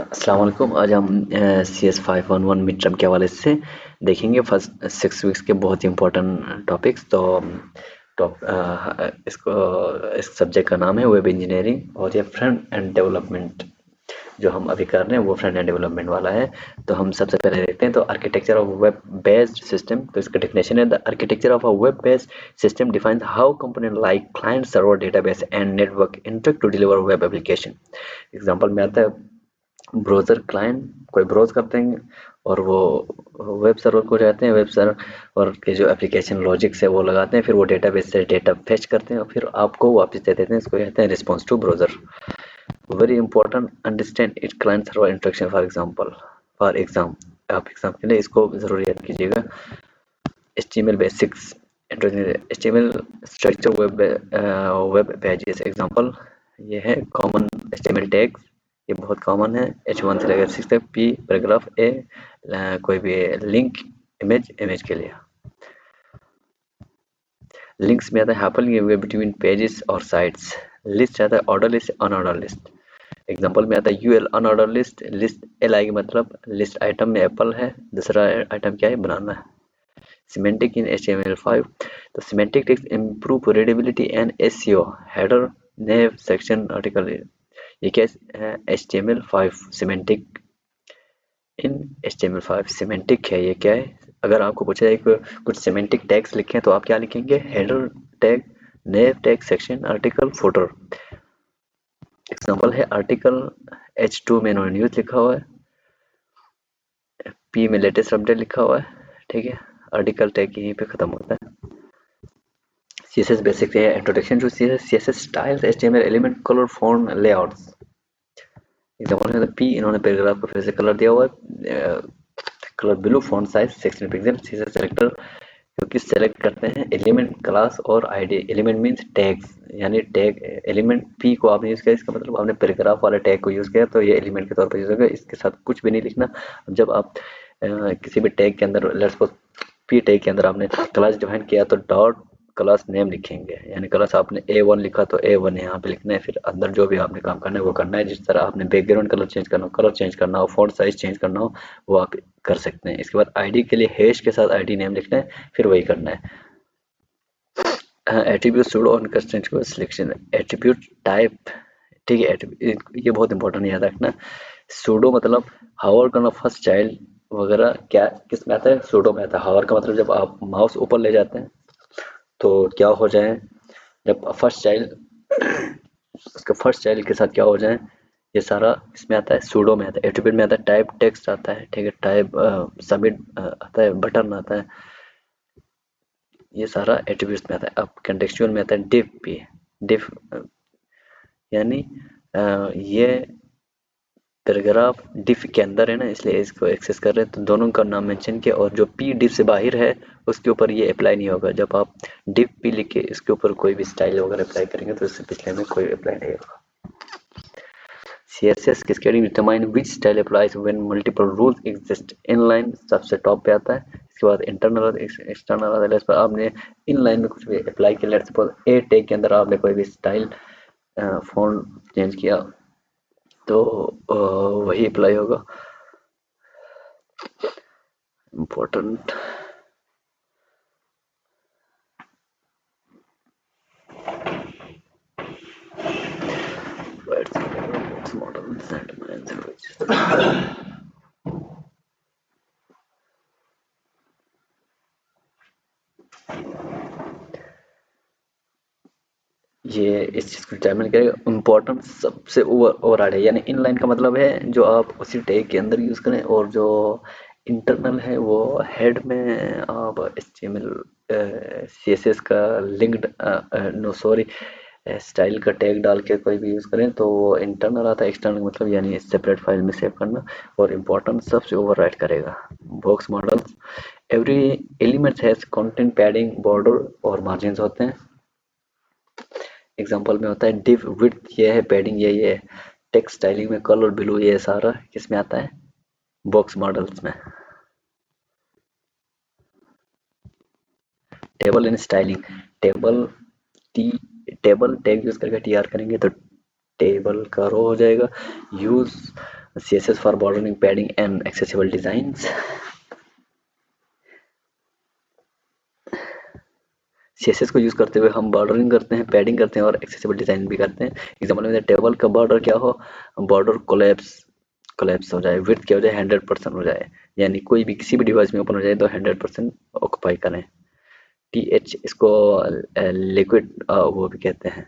अस्सलाम वालेकुम। आज हम CS511 मिड टर्म के हवाले से देखेंगे फर्स्ट 6 वीक्स के बहुत ही इम्पोर्टेंट टॉपिक्स। तो इसको इस सब्जेक्ट का नाम है वेब इंजीनियरिंग और ये फ्रंट एंड डेवलपमेंट। जो हम अभी कर रहे हैं वो फ्रंट एंड डेवलपमेंट वाला है। तो हम सबसे पहले देखते हैं तो architecture of web based system. तो इसका डेफिनेशन है the architecture of a web based system defines how component like client server database and network interact to deliver web application. Example में आता है ब्राउज़र क्लाइंट कोई ब्राउज़ करते हैं और वो वेब सर्वर को जाते हैं, वेब सर्वर और के जो एप्लीकेशन लॉजिक्स है वो लगाते हैं, फिर वो डेटाबेस से डेटा फेच करते हैं और फिर आपको वापस दे देते हैं। इसको कहते हैं response to browser. Very important understand it client server interaction for exam. आप एग्जाम के लिए इसको ज़रूर याद कीजिएगा। HTML basics HTML structure web pages example ये है कॉमन HTML टैग्स। ये बहुत कॉमन है H1 से लेकर 6 तक। P पैराग्राफ, A कोई भी लिंक, इमेज के लिए। लिंक्स में आता है हाइपरलिंक बिटवीन पेजेस और साइट्स। लिस्ट आता है order list, unorder list. Example में आता है UL unorder list. List L I मतलब लिस्ट आइटम में एप्पल है, दूसरा आइटम क्या है, बनाना है। Semantic in HTML5. The semantic text improve readability and SEO. Header, nav, section, article. ये क्या है? HTML5 semantic in HTML5 semantic है। ये क्या है? अगर आपको पूछा जाए कि कुछ semantic टैग्स लिखें तो आप क्या लिखेंगे? Header tag, nav tag, section, article, footer. Example है आर्टिकल H2 में इन्होंने न्यूज लिखा हुआ है, P में लेटेस्ट अपडेट लिखा हुआ है, ठीक है। आर्टिकल टैग यहीं पे खत्म होता है। CSS basic है introduction to CSS styles, HTML element, colour, font, layouts. Example है P इन्होंने पैराग्राफ को फिर से कलर दिया हुआ है, colour blue, font size 16 pixel. CSS selector क्योंकि सेलेक्ट करते हैं एलिमेंट, क्लास और आईडी। एलिमेंट मींस टैग्स, यानी टैग एलिमेंट P को आपने यूज किया, इसका मतलब आपने पैराग्राफ वाले टैग को यूज किया तो ये एलिमेंट के तौर पर यूज होगा। इसके साथ कुछ भी नहीं लिखना। जब आप किसी भी टैग के अंदर लेट्स सपोज P टैग के अंदर आपने क्लास डिफाइन किया तो डॉट क्लास नेम लिखेंगे, यानी क्लास आपने A1 लिखा तो A1 यहाँ पे लिखना है। फिर अंदर जो भी आपने काम करना है वो करना है। जिस तरह आपने बैकग्राउंड कलर चेंज करना हो, कलर चेंज करना हो, फॉन्ट साइज चेंज करना हो, वो आप कर सकते हैं। इसके बाद आईडी के लिए हैश के साथ आईडी नेम लिखना है, फिर वही करना है। एट्रीब्यूट सूडो और कंस्ट्रेंट को सिलेक्शन। एट्रीब्यूट टाइप, ठीक है, ये बहुत इंपॉर्टेंट याद रखना। सूडो मतलब हावर करना, फर्स्ट चाइल्ड वगैरह क्या किस में आता है? सूडो में आता है। हावर का मतलब जब आप माउस ऊपर ले जाते हैं तो क्या हो जाए, जब फर्स्ट चाइल्ड उसका फर्स्ट चाइल्ड के साथ क्या हो जाए, ये सारा इसमें आता है, सूडो में आता है। एट्रीब्यूट में आता है टाइप टेक्स्ट आता है, ठीक है, टाइप सबमिट आता है, बटन आता है, ये सारा एट्रीब्यूट्स में आता है। अब कंटेक्चुअल में आता है डिफ भी। डिफ यानी ये पैराग्राफ डिफ के अंदर है ना, इसलिए इसको एक्सेस कर रहे हैं तो दोनों का नाम मेंशन किया, और जो पी डिफ से बाहर है उसके ऊपर ये अप्लाई नहीं होगा। जब आप डिफ पी लिख के इसके ऊपर कोई भी स्टाइल वगैरह अप्लाई करेंगे तो इससे पिछले में कोई अप्लाई नहीं होगा। CSS cascading determine which style applies when multiple rules exist. Inline सबसे टॉप पे आता है, इसके बाद इंटरनल और एक्सटर्नल आता है। इस पर आपने इनलाइन में कुछ भी अप्लाई किया, लेट्स सपोज ए टैग के अंदर आपने कोई भी स्टाइल फॉन्ट चेंज किया तो वही अप्लाई होगा। इम्पोर्टेंट मॉडल ये इस चीज़ को डिटरमिन करेगा। इम्पोर्टेंट सबसे ओवर है, यानी इनलाइन का मतलब है जो आप उसी टैग के अंदर यूज़ करें, और जो इंटरनल है वो हेड में आप HTML CSS का लिंक्ड नो सॉरी स्टाइल का टैग डाल के कोई भी यूज़ करें तो वो इंटरनल आता है। एक्सटर्नल मतलब यानी सेपरेट फाइल में सेव करना, और इम्पोर्टेंट सबसे ओवरराइट करेगा। Box models every element has content padding, border और मार्जिन्स होते हैं। एग्जांपल में होता है डिव विड्थ, ये है पैडिंग, ये है टेक्स्ट स्टाइलिंग में कलर ब्लू, ये सारा किस में आता है? बॉक्स मॉडल्स में। टेबल इन styling, table tea table tag use करके TR करेंगे तो टेबल का रो हो जाएगा। Use CSS for bordering, padding and accessible designs. CSS को यूज करते हुए हम बॉर्डरिंग करते हैं, पैडिंग करते हैं और एक्सेसिबल डिजाइन भी करते हैं। एग्जाम्पल में टेबल का बॉर्डर क्या हो, बॉर्डर कोलैप्स हो जाए, विड्थ क्या हो जाए 100% हो जाए, यानी कोई भी किसी भी डिवाइस में ओपन हो जाए तो 100% ऑक्यूपाई करें। TH इसको लिक्विड वो भी कहते हैं।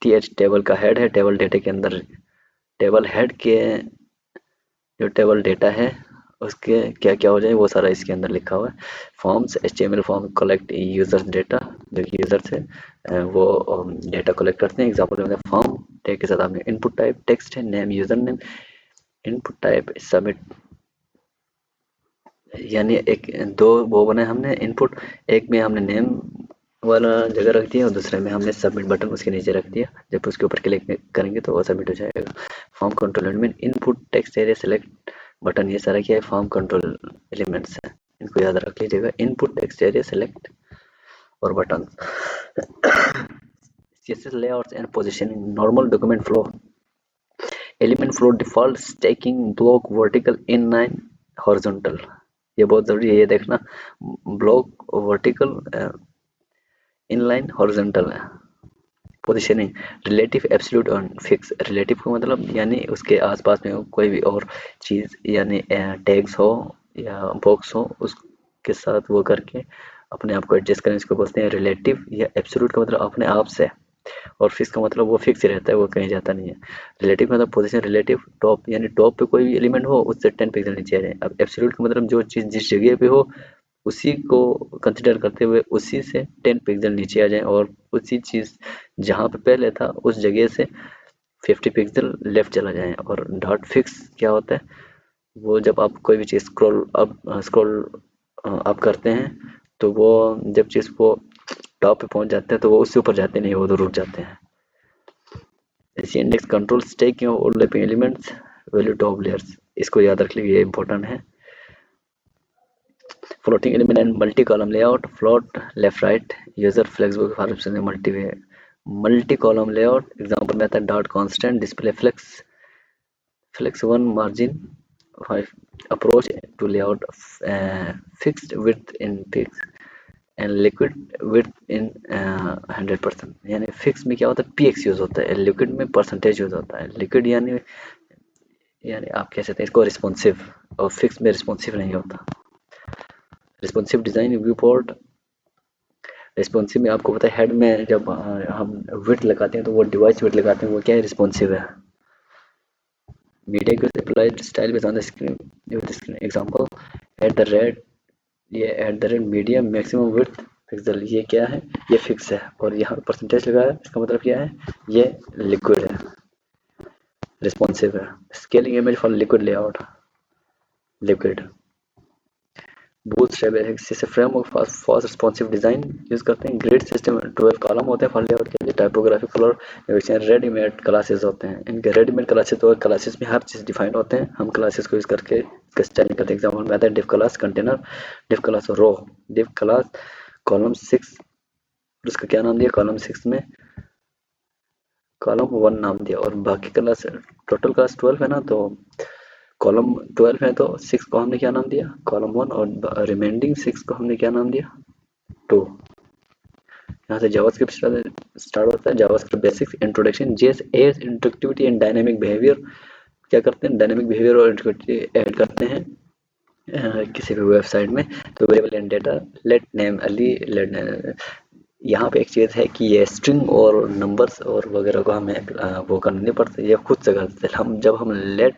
TH टेबल का हेड है, टेबल डेटा के अंदर टेबल हेड के जो टेबल डेटा है उसके क्या क्या हो जाए वो सारा इसके अंदर लिखा हुआ है। Forms HTML form collect users data, जो यूजर से वो डेटा कलेक्ट करते हैं। एग्जाम्पल में फॉर्म टैग के साथ आपने इनपुट टाइप टेक्स्ट है, name user name, input type submit, यानी एक दो वो बनाए हमने इनपुट, एक में हमने नेम वाला जगह रख दिया और दूसरे में हमने सबमिट बटन उसके नीचे रख दिया। जब उसके ऊपर क्लिक करेंगे तो वो सबमिट हो जाएगा। Form control element, input text area select button, ये सारा क्या है फॉर्म कंट्रोल एलिमेंट्स है, इनको याद रख लीजिएगा। इनपुट टेक्स्ट एरिया सेलेक्ट और button. CSS layouts and positioning, normal document flow, element flow default stacking block vertical inline horizontal, ये बहुत जरूरी है ये देखना। ब्लॉक वर्टिकल इनलाइन हॉरिजॉन्टल है। पोजीशनिंग रिलेटिव एब्सोल्यूट और फिक्स, रिलेटिव का मतलब यानी उसके आसपास में कोई भी और चीज़ यानी टैग्स हो या बॉक्स हो उसके साथ वो करके अपने आप को एडजस्ट करें, इसको बोलते हैं रिलेटिव। या एब्सोल्यूट का मतलब अपने आप से, और फिक्स का मतलब वो फिक्स ही रहता है, वो कहीं जाता नहीं है। रिलेटिव मतलब पोजीशन रिलेटिव टॉप, यानी टॉप पे कोई भी एलिमेंट हो उससे 10 पिक्सल नीचे आ जाए। अब एब्सोल्यूट का मतलब जो चीज़ जिस जगह पे हो उसी को कंसिडर करते हुए उसी से 10 पिक्सल नीचे आ जाए, और उसी चीज़ जहाँ पे पहले था उस जगह से 50 पिक्सल लेफ्ट चला जाए। और डॉट फिक्स क्या होता है, वो जब आप कोई भी चीज़ स्क्रॉल अप करते हैं तो वो जब चीज़ वो टॉप पे पहुंच जाते हैं तो वो उससे ऊपर जाते नहीं, वो तो रुक जाते हैं। ऐसे index control stack overlapping elements value top layers, इसको याद रख लीजिए, ये इंपॉर्टेंट है। Floating element and multi column layout, float left right user flexible formation multi column layout. Example में था dot constant display flex one margin 5 approach to layout fixed width in fix and liquid width in 100%, यानी fix में क्या होता है px use होता है, liquid में परसेंटेज यूज होता है। लिक्विड यानी आप कह सकते हैं इसको रिस्पॉन्सिव, और फिक्स में रिस्पॉन्सिव नहीं होता। Responsive design view port, responsive में आपको पता है हेड में जब हम विड्थ लगाते हैं तो वो डिवाइस विड्थ लगाते हैं, वो क्या है रिस्पॉन्सिव है। मीडिया के applied style based on the screen example at the rate, ये at the rate medium maximum width pixel, ये क्या है ये फिक्स है, और यहाँ परसेंटेज लगा है, इसका मतलब क्या है ये लिक्विड है, रिस्पॉन्सिव है। Scaling image for liquid layout, liquid bootstrap से framework for responsive design use करते हैं। ग्रिड सिस्टम 12 कॉलम होते हैं फॉर लेआउट के लिए। टाइपोग्राफी कलर रेडीमेड क्लासेस होते हैं, इनके रेडीमेड क्लासेस तो क्लासेस में हर चीज़ डिफाइन होते हैं, हम क्लासेस को यूज करके स्टाइलिंग करते हैं। एग्जाम्पल में आता है div class container, div class row, div class column 6, उसका क्या नाम दिया कॉलम 6 में कॉलम 1 नाम दिया, और बाकी क्लास टोटल क्लास 12 है ना, तो कॉलम 12 है तो 6 को हमने क्या नाम दिया कॉलम 1, और रिमेंडिंग 6 को हमने क्या नाम दिया 2। यहाँ से जावास्क्रिप्ट स्टार्ट होता है। JavaScript basics introduction, JS interactivity and dynamic behaviour, क्या करते हैं डायनेमिक बिहेवियर और इंटरेक्टिविटी ऐड करते हैं किसी भी वेबसाइट में। तो variable and data let name Ali let, यहाँ पे एक चीज़ है कि ये स्ट्रिंग और नंबर्स और वगैरह को हमें वो करना नहीं पड़ता, ये खुद से करते हैं हम। जब हम लेट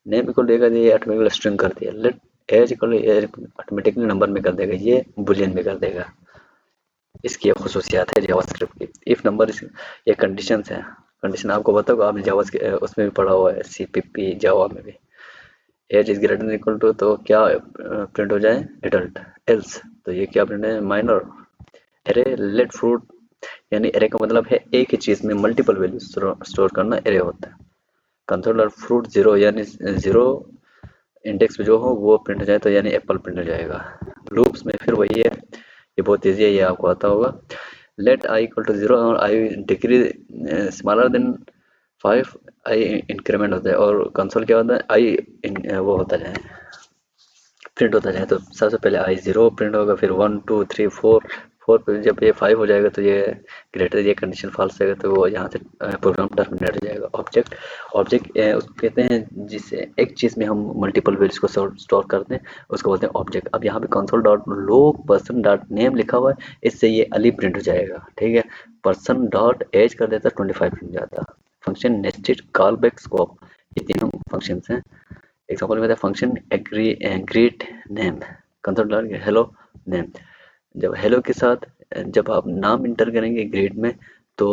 नेम को लेकर ये ऑटोमेटिकली स्ट्रिंग कर दिया, लेट एज को ऑटोमेटिकली नंबर में कर देगा, ये बुलियन में कर देगा। इसकी एक खसूसियात है जावास्क्रिप्ट की। इफ नंबर ये कंडीशन है, कंडीशन आपको बताओ, आपने जावा उसमें भी पढ़ा हुआ है CPP जावा में भी। Age is greater than equal to तो क्या प्रिंट हो जाए एडल्ट, एल्स तो ये क्या प्रिंट है माइनर। एरे लेट फ्रूट, यानी एरे का मतलब है एक ही चीज में मल्टीपल वैल्यू स्टोर करना एरे होता है। कंट्रोलर फ्रूट 0, यानी 0 इंडेक्स जो हो वो प्रिंट हो जाए तो यानी एप्पल प्रिंट हो जाएगा। लूप्स में फिर वही है, ये बहुत ईजी है, ये आपको आता होगा। लेट आई इक्वल टू 0 और आई डिक्रीज स्मॉलर देन 5 आई इंक्रीमेंट होता है और कंसोल क्या होता है आई वो होता जाए प्रिंट होता जाए। तो सबसे पहले आई 0 प्रिंट होगा, फिर 1 2 3 4 4 पे जब ये 5 हो जाएगा तो ये ग्रेटर ये कंडीशन फॉल्स रहेगा तो वो यहाँ से प्रोग्राम टर्मिनेट हो जाएगा। ऑब्जेक्ट ऑब्जेक्ट उसको कहते हैं जिससे एक चीज़ में हम मल्टीपल वैल्यूज को स्टोर करते हैं, उसको बोलते हैं ऑब्जेक्ट। अब यहाँ पे console dot log person dot name लिखा हुआ है, इससे ये अली प्रिंट हो जाएगा, ठीक है। पर्सन डॉट एज कर देता है 25 प्रिंट जाता। Function nested call back scope, ये तीनों फंक्शन हैं। एग्जाम्पल में function greet name, console dot hello name. जब हेलो के साथ जब आप नाम इंटर करेंगे ग्रीट में तो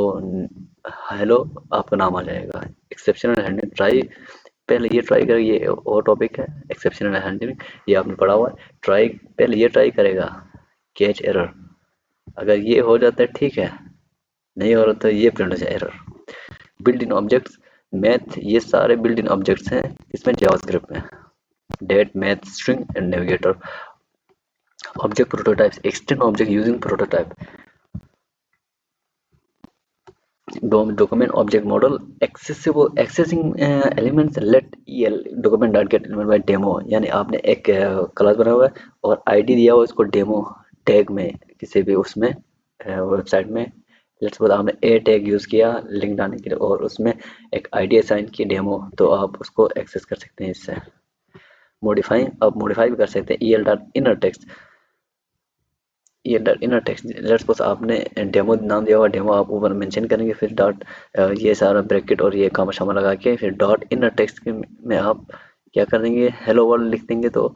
हेलो आपका नाम आ जाएगा। एक्सेप्शनल हैंडलिंग ट्राई, पहले ये ट्राई करेगा, ये और टॉपिक है एक्सेप्शनल हैंडलिंग, ये आपने पढ़ा हुआ है। ट्राई पहले ये ट्राई करेगा कैच एरर, अगर ये हो जाता है ठीक है, नहीं हो रहा तो ये प्रिंट हो जाए error. Built in objects math, ये सारे बिल्ट इन ऑब्जेक्ट्स हैं इसमें जावास्क्रिप्ट में। Date math string and navigator. Object prototypes, extend object using prototype. document object model accessible accessing elements let el document dot get element by demo, यानी आपने एक class बना हुआ है और आईडी दिया हुआ है उसको डेमो टैग में किसी भी उसमें वेबसाइट में। लेट्स सपोज आपने ए टैग यूज किया लिंक डालने के लिए और उसमें एक आईडी असाइन की डेमो, तो आप उसको एक्सेस कर सकते हैं इससे। मॉडिफाइंग, अब मॉडिफाई भी कर सकते हैं। el डॉट इनर टेक्स्ट, ये इनर टेक्स्ट लेट्स सपोज आपने डेमो नाम दिया हुआ, डेमो आप ऊपर मेंशन करेंगे, फिर डॉट ये सारा ब्रैकेट और ये कामा शामा लगा के फिर डॉट इनर टेक्स्ट में आप क्या कर देंगे हेलो वर्ल्ड लिख देंगे, तो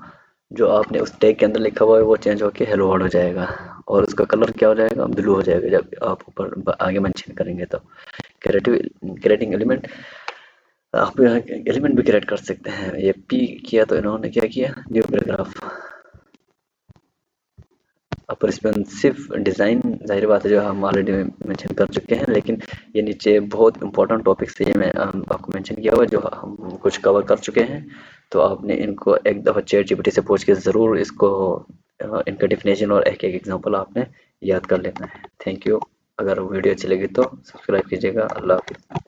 जो आपने उस टैग के अंदर लिखा हुआ है वो चेंज होके हेलो वर्ल्ड हो जाएगा और उसका कलर क्या हो जाएगा ब्लू हो जाएगा जब आप ऊपर आगे मेंशन करेंगे। तो क्रिएटिंग एलिमेंट, आप एलिमेंट भी क्रिएट कर सकते हैं। ये पी किया तो इन्होंने क्या किया न्यू पैराग्राफ। अब रिस्पॉन्सिव डिज़ाइन जाहिर बात है जो हम ऑलरेडी मेंशन कर चुके हैं, लेकिन ये नीचे बहुत इंपॉर्टेंट टॉपिक्स है, ये मैं आपको मेंशन किया हुआ है जो हम कुछ कवर कर चुके हैं। तो आपने इनको एक दफ़ा चैट जीपीटी से पूछ के ज़रूर इसको इनका डिफिनेशन और एक एक एग्जांपल आपने याद कर लेना है। Thank you. अगर वीडियो अच्छी लगी तो सब्सक्राइब कीजिएगा। अल्लाह हाफिज़।